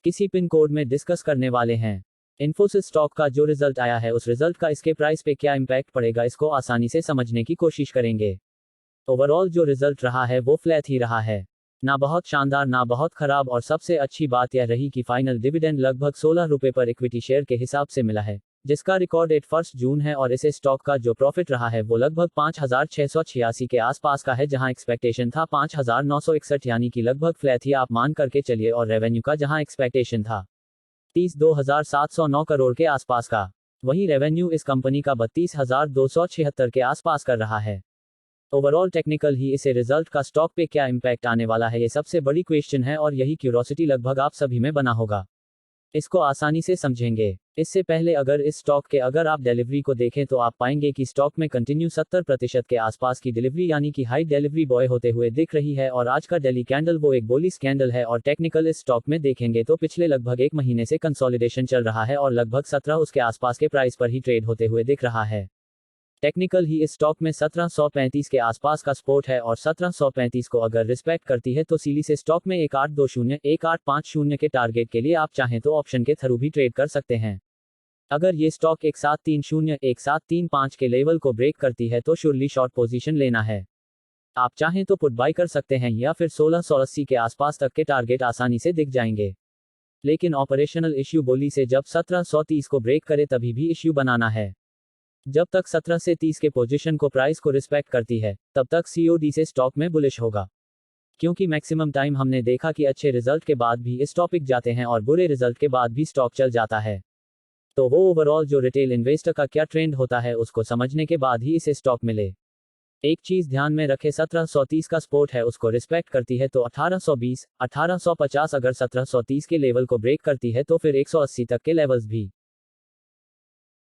किसी pin code में discuss करने वाले हैं। इन्फोसिस स्टॉक का जो रिजल्ट आया है उस रिजल्ट का इसके प्राइस पे क्या इम्पैक्ट पड़ेगा, इसको आसानी से समझने की कोशिश करेंगे। ओवरऑल जो रिजल्ट रहा है वो फ्लैट ही रहा है, ना बहुत शानदार ना बहुत खराब, और सबसे अच्छी बात यह रही कि फाइनल डिविडेंड लगभग 16 रुपये पर इक्विटी शेयर के हिसाब से मिला है, जिसका रिकॉर्ड डेट 1 जून है, और इसे स्टॉक का जो प्रॉफिट रहा है वो लगभग 5686 के आसपास का है, जहां एक्सपेक्टेशन था 5961, यानी कि लगभग फ्लैट ही आप मान करके चलिए। और रेवेन्यू का जहां एक्सपेक्टेशन था 32,709 करोड़ के आसपास का, वहीं रेवेन्यू इस कंपनी का 32,276 के आसपास कर रहा है। ओवरऑल टेक्निकल ही इसे रिजल्ट का स्टॉक पे क्या इम्पैक्ट आने वाला है, ये सबसे बड़ी क्वेश्चन है, और यही क्यूरोसिटी लगभग आप सभी में बना होगा। इसको आसानी से समझेंगे। इससे पहले अगर इस स्टॉक के अगर आप डिलीवरी को देखें तो आप पाएंगे कि स्टॉक में कंटिन्यू 70% के आसपास की डिलीवरी, यानी कि हाई डिलीवरी बॉय होते हुए दिख रही है, और आज का डेली कैंडल वो एक बोली कैंडल है। और टेक्निकल इस स्टॉक में देखेंगे तो पिछले लगभग एक महीने से कंसोलिडेशन चल रहा है, और लगभग 17 उसके आसपास के प्राइस पर ही ट्रेड होते हुए दिख रहा है। टेक्निकल ही इस स्टॉक में 1735 के आसपास का सपोर्ट है, और 1735 को अगर रिस्पेक्ट करती है तो सीली से स्टॉक में 1820 1850 के टारगेट के लिए आप चाहें तो ऑप्शन के थ्रू भी ट्रेड कर सकते हैं। अगर ये स्टॉक 1730 1735 के लेवल को ब्रेक करती है तो श्योरली शॉर्ट पोजीशन लेना है। आप चाहें तो पुट बाय कर सकते हैं, या फिर 1680 के आसपास तक के टारगेट आसानी से दिख जाएंगे। लेकिन ऑपरेशनल इश्यू बोली से जब 1730 को ब्रेक करे तभी भी इश्यू बनाना है। जब तक 17 से 30 के पोजीशन को प्राइस को रिस्पेक्ट करती है तब तक सीओडी से स्टॉक में बुलिश होगा, क्योंकि मैक्सिमम टाइम हमने देखा कि अच्छे रिजल्ट के बाद भी इस टॉपिक जाते हैं और बुरे रिजल्ट के बाद भी स्टॉक चल जाता है। तो वो ओवरऑल जो रिटेल इन्वेस्टर का क्या ट्रेंड होता है उसको समझने के बाद ही इसे स्टॉक मिले। एक चीज ध्यान में रखे, 1730 का सपोर्ट है उसको रिस्पेक्ट करती है तो 1820 1850, अगर 1730 के लेवल को ब्रेक करती है तो फिर 180 तक के लेवल्स भी